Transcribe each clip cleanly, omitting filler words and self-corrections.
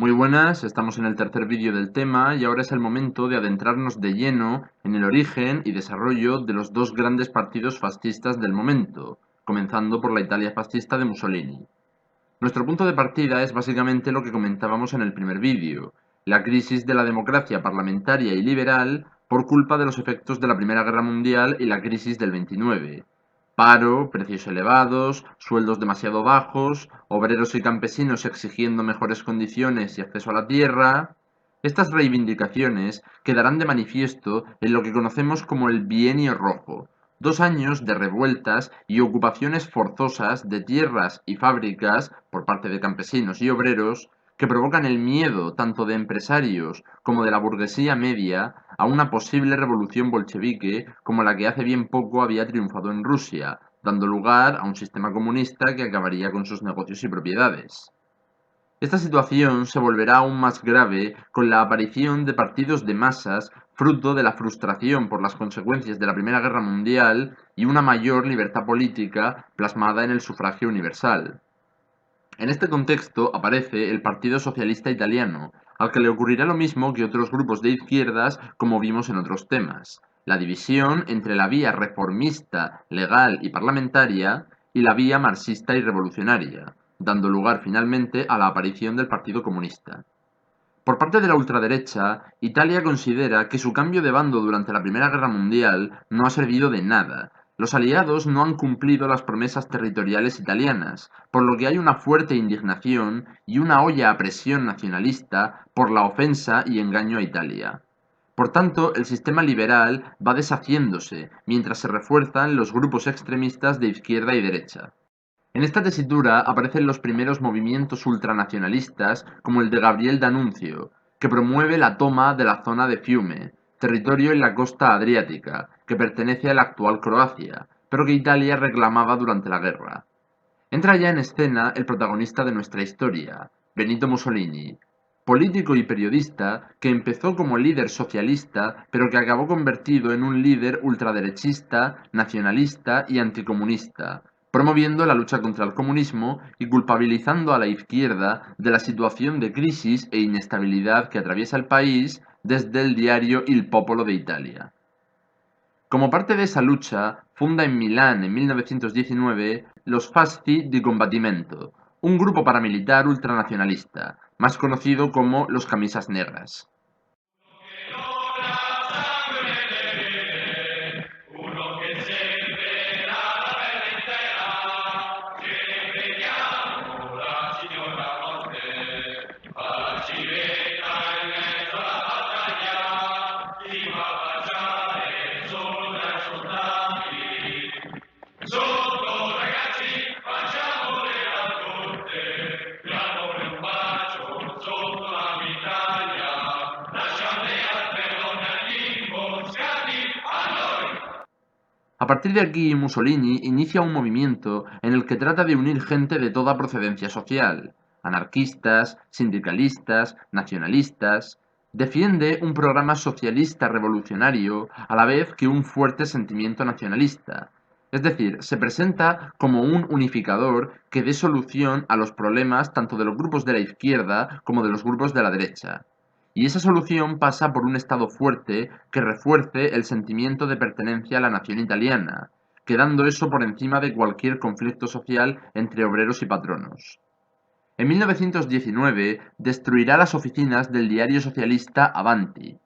Muy buenas, estamos en el tercer vídeo del tema y ahora es el momento de adentrarnos de lleno en el origen y desarrollo de los dos grandes partidos fascistas del momento, comenzando por la Italia fascista de Mussolini. Nuestro punto de partida es básicamente lo que comentábamos en el primer vídeo, la crisis de la democracia parlamentaria y liberal por culpa de los efectos de la Primera Guerra Mundial y la crisis del 29. Paro, precios elevados, sueldos demasiado bajos, obreros y campesinos exigiendo mejores condiciones y acceso a la tierra. Estas reivindicaciones quedarán de manifiesto en lo que conocemos como el Bienio Rojo, 2 años de revueltas y ocupaciones forzosas de tierras y fábricas por parte de campesinos y obreros que provocan el miedo tanto de empresarios como de la burguesía media a una posible revolución bolchevique como la que hace bien poco había triunfado en Rusia, dando lugar a un sistema comunista que acabaría con sus negocios y propiedades. Esta situación se volverá aún más grave con la aparición de partidos de masas fruto de la frustración por las consecuencias de la Primera Guerra Mundial y una mayor libertad política plasmada en el sufragio universal. En este contexto aparece el Partido Socialista Italiano, al que le ocurrirá lo mismo que otros grupos de izquierdas como vimos en otros temas, la división entre la vía reformista, legal y parlamentaria y la vía marxista y revolucionaria, dando lugar finalmente a la aparición del Partido Comunista. Por parte de la ultraderecha, Italia considera que su cambio de bando durante la Primera Guerra Mundial no ha servido de nada. Los aliados no han cumplido las promesas territoriales italianas, por lo que hay una fuerte indignación y una olla a presión nacionalista por la ofensa y engaño a Italia. Por tanto, el sistema liberal va deshaciéndose, mientras se refuerzan los grupos extremistas de izquierda y derecha. En esta tesitura aparecen los primeros movimientos ultranacionalistas como el de Gabriel D'Annunzio, que promueve la toma de la zona de Fiume, territorio en la costa adriática, que pertenece a la actual Croacia, pero que Italia reclamaba durante la guerra. Entra ya en escena el protagonista de nuestra historia, Benito Mussolini, político y periodista que empezó como líder socialista, pero que acabó convertido en un líder ultraderechista, nacionalista y anticomunista, promoviendo la lucha contra el comunismo y culpabilizando a la izquierda de la situación de crisis e inestabilidad que atraviesa el país desde el diario Il Popolo de Italia. Como parte de esa lucha, funda en Milán en 1919 los Fasti di Combattimento, un grupo paramilitar ultranacionalista, más conocido como los Camisas Negras. A partir de aquí, Mussolini inicia un movimiento en el que trata de unir gente de toda procedencia social, anarquistas, sindicalistas, nacionalistas. Defiende un programa socialista revolucionario a la vez que un fuerte sentimiento nacionalista. Es decir, se presenta como un unificador que dé solución a los problemas tanto de los grupos de la izquierda como de los grupos de la derecha. Y esa solución pasa por un Estado fuerte que refuerce el sentimiento de pertenencia a la nación italiana, quedando eso por encima de cualquier conflicto social entre obreros y patronos. En 1919 destruirá las oficinas del diario socialista Avanti.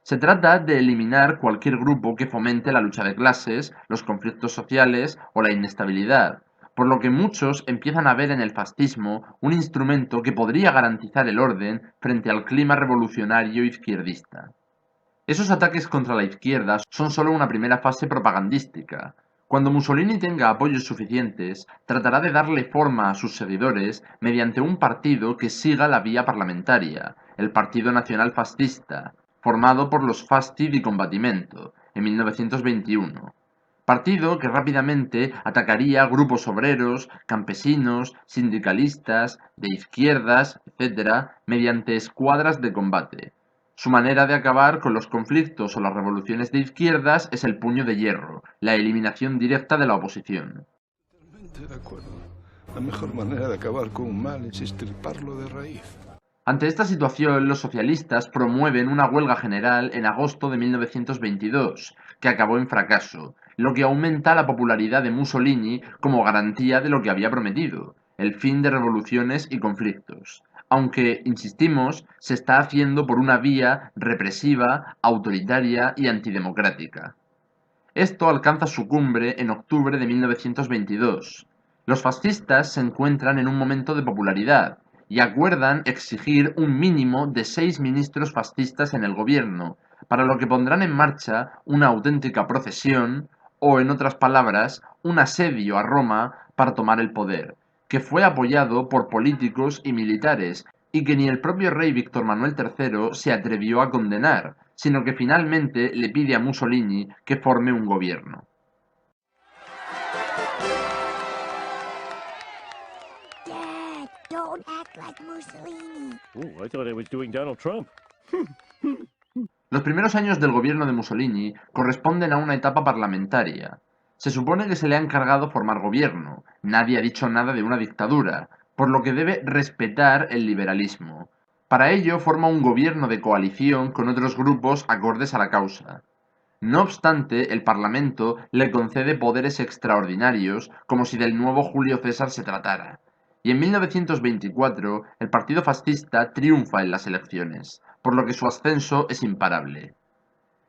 Se trata de eliminar cualquier grupo que fomente la lucha de clases, los conflictos sociales o la inestabilidad, por lo que muchos empiezan a ver en el fascismo un instrumento que podría garantizar el orden frente al clima revolucionario izquierdista. Esos ataques contra la izquierda son solo una primera fase propagandística. Cuando Mussolini tenga apoyos suficientes, tratará de darle forma a sus seguidores mediante un partido que siga la vía parlamentaria, el Partido Nacional Fascista, formado por los Fasti di Combattimento, en 1921. Partido que rápidamente atacaría grupos obreros, campesinos, sindicalistas, de izquierdas, etc., mediante escuadras de combate. Su manera de acabar con los conflictos o las revoluciones de izquierdas es el puño de hierro, la eliminación directa de la oposición. Totalmente de acuerdo. La mejor manera de acabar con un mal es extirparlo de raíz. Ante esta situación, los socialistas promueven una huelga general en agosto de 1922, que acabó en fracaso, lo que aumenta la popularidad de Mussolini como garantía de lo que había prometido, el fin de revoluciones y conflictos. Aunque, insistimos, se está haciendo por una vía represiva, autoritaria y antidemocrática. Esto alcanza su cumbre en octubre de 1922. Los fascistas se encuentran en un momento de popularidad y acuerdan exigir un mínimo de 6 ministros fascistas en el gobierno, para lo que pondrán en marcha una auténtica procesión, o en otras palabras, un asedio a Roma para tomar el poder, que fue apoyado por políticos y militares, y que ni el propio rey Víctor Manuel III se atrevió a condenar, sino que finalmente le pide a Mussolini que forme un gobierno. Dad, don't act like Mussolini. I thought I was doing Donald Trump. Los primeros años del gobierno de Mussolini corresponden a una etapa parlamentaria. Se supone que se le ha encargado formar gobierno, nadie ha dicho nada de una dictadura, por lo que debe respetar el liberalismo. Para ello forma un gobierno de coalición con otros grupos acordes a la causa. No obstante, el Parlamento le concede poderes extraordinarios como si del nuevo Julio César se tratara. Y en 1924 el partido fascista triunfa en las elecciones, por lo que su ascenso es imparable.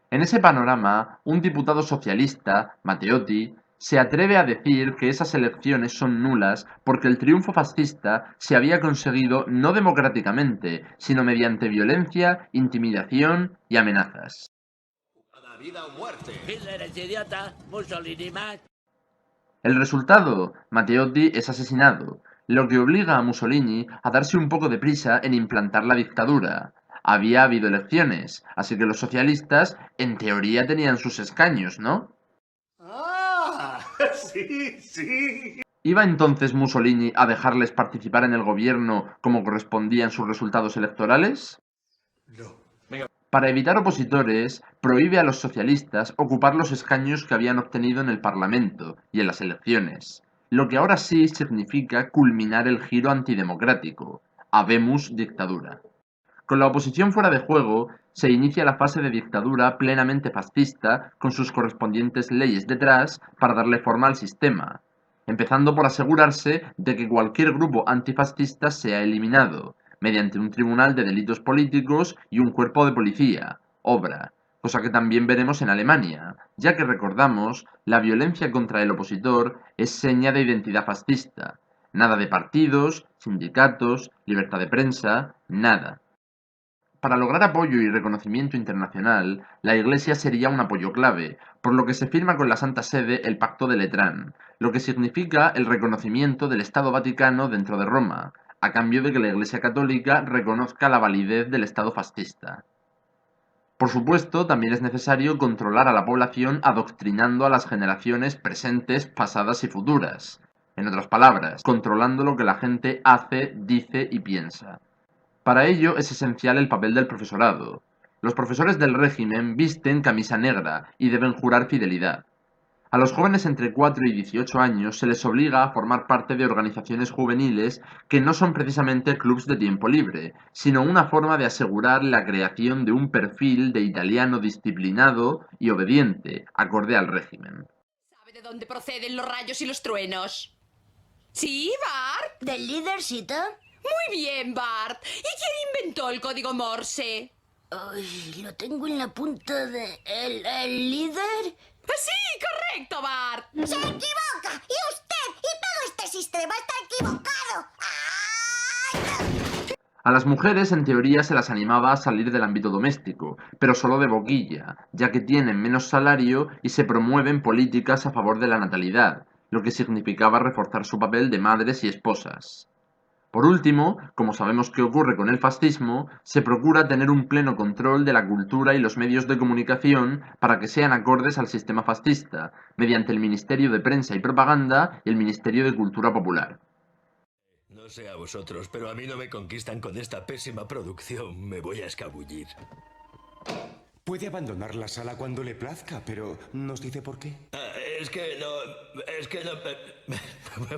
En ese panorama, un diputado socialista, Matteotti, se atreve a decir que esas elecciones son nulas porque el triunfo fascista se había conseguido no democráticamente, sino mediante violencia, intimidación y amenazas. Vida o muerte. Hitler es idiota, Mussolini más. El resultado, Matteotti es asesinado, lo que obliga a Mussolini a darse un poco de prisa en implantar la dictadura. Había habido elecciones, así que los socialistas, en teoría, tenían sus escaños, ¿no? ¡Ah! Sí. ¿Iba entonces Mussolini a dejarles participar en el gobierno como correspondía en sus resultados electorales? No. Para evitar opositores, prohíbe a los socialistas ocupar los escaños que habían obtenido en el Parlamento y en las elecciones, lo que ahora sí significa culminar el giro antidemocrático. Habemus dictadura. Con la oposición fuera de juego, se inicia la fase de dictadura plenamente fascista con sus correspondientes leyes detrás para darle forma al sistema, empezando por asegurarse de que cualquier grupo antifascista sea eliminado, mediante un tribunal de delitos políticos y un cuerpo de policía, obra, cosa que también veremos en Alemania, ya que recordamos, la violencia contra el opositor es seña de identidad fascista. Nada de partidos, sindicatos, libertad de prensa, nada. Para lograr apoyo y reconocimiento internacional, la Iglesia sería un apoyo clave, por lo que se firma con la Santa Sede el Pacto de Letrán, lo que significa el reconocimiento del Estado Vaticano dentro de Roma, a cambio de que la Iglesia Católica reconozca la validez del Estado fascista. Por supuesto, también es necesario controlar a la población adoctrinando a las generaciones presentes, pasadas y futuras. En otras palabras, controlando lo que la gente hace, dice y piensa. Para ello es esencial el papel del profesorado. Los profesores del régimen visten camisa negra y deben jurar fidelidad. A los jóvenes entre 4 y 18 años se les obliga a formar parte de organizaciones juveniles que no son precisamente clubs de tiempo libre, sino una forma de asegurar la creación de un perfil de italiano disciplinado y obediente, acorde al régimen. ¿Sabe de dónde proceden los rayos y los truenos? ¿Sí, Bart? ¿Del lídercito? Muy bien, Bart. ¿Y quién inventó el código Morse? Ay, lo tengo en la punta de... ¿El líder? Sí, correcto, Bart. ¡Se equivoca! ¡Y usted! ¡Y todo este sistema está equivocado! ¡Ay! A las mujeres en teoría se las animaba a salir del ámbito doméstico, pero solo de boquilla, ya que tienen menos salario y se promueven políticas a favor de la natalidad, lo que significaba reforzar su papel de madres y esposas. Por último, como sabemos que ocurre con el fascismo, se procura tener un pleno control de la cultura y los medios de comunicación para que sean acordes al sistema fascista, mediante el Ministerio de Prensa y Propaganda y el Ministerio de Cultura Popular. No sé a vosotros, pero a mí no me conquistan con esta pésima producción. Me voy a escabullir. Puede abandonar la sala cuando le plazca, pero ¿nos dice por qué? Es que no...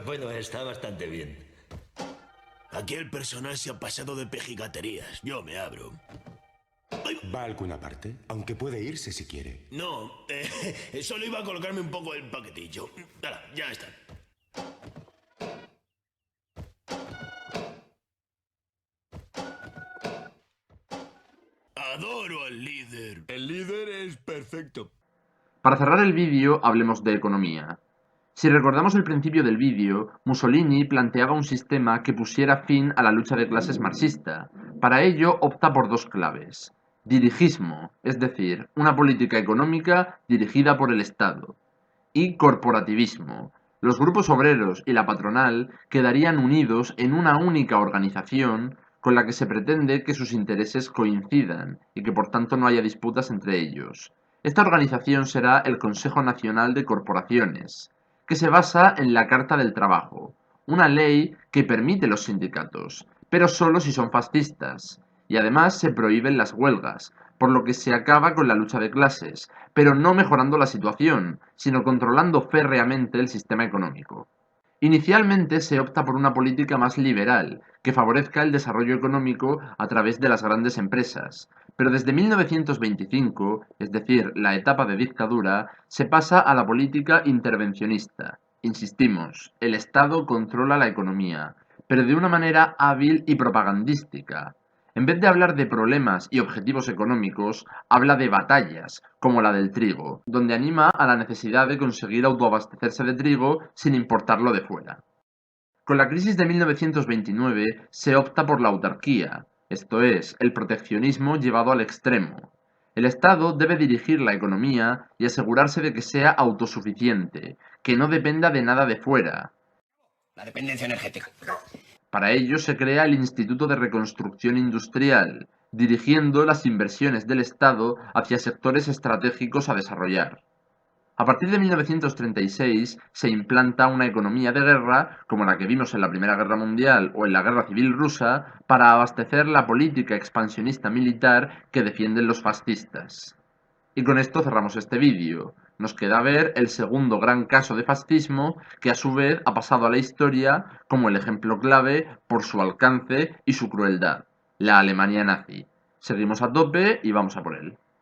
Bueno, está bastante bien. Aquí el personal se ha pasado de pejigaterías. Yo me abro. Ay, ¿Va a alguna parte? Aunque puede irse si quiere. no, solo iba a colocarme un poco el paquetillo. Hala, ya está. Adoro al líder. El líder es perfecto. Para cerrar el vídeo, hablemos de economía. Si recordamos el principio del vídeo, Mussolini planteaba un sistema que pusiera fin a la lucha de clases marxista. Para ello opta por dos claves. Dirigismo, es decir, una política económica dirigida por el Estado. Y corporativismo. Los grupos obreros y la patronal quedarían unidos en una única organización con la que se pretende que sus intereses coincidan y que por tanto no haya disputas entre ellos. Esta organización será el Consejo Nacional de Corporaciones, que se basa en la Carta del Trabajo, una ley que permite los sindicatos, pero solo si son fascistas, y además se prohíben las huelgas, por lo que se acaba con la lucha de clases, pero no mejorando la situación, sino controlando férreamente el sistema económico. Inicialmente se opta por una política más liberal, que favorezca el desarrollo económico a través de las grandes empresas, pero desde 1925, es decir, la etapa de dictadura, se pasa a la política intervencionista. Insistimos, el Estado controla la economía, pero de una manera hábil y propagandística. En vez de hablar de problemas y objetivos económicos, habla de batallas, como la del trigo, donde anima a la necesidad de conseguir autoabastecerse de trigo sin importarlo de fuera. Con la crisis de 1929 se opta por la autarquía, esto es, el proteccionismo llevado al extremo. El Estado debe dirigir la economía y asegurarse de que sea autosuficiente, que no dependa de nada de fuera. La dependencia energética. Para ello se crea el Instituto de Reconstrucción Industrial, dirigiendo las inversiones del Estado hacia sectores estratégicos a desarrollar. A partir de 1936 se implanta una economía de guerra, como la que vimos en la Primera Guerra Mundial o en la Guerra Civil Rusa, para abastecer la política expansionista militar que defienden los fascistas. Y con esto cerramos este vídeo. Nos queda ver el segundo gran caso de fascismo que a su vez ha pasado a la historia como el ejemplo clave por su alcance y su crueldad, la Alemania nazi. Seguimos a tope y vamos a por él.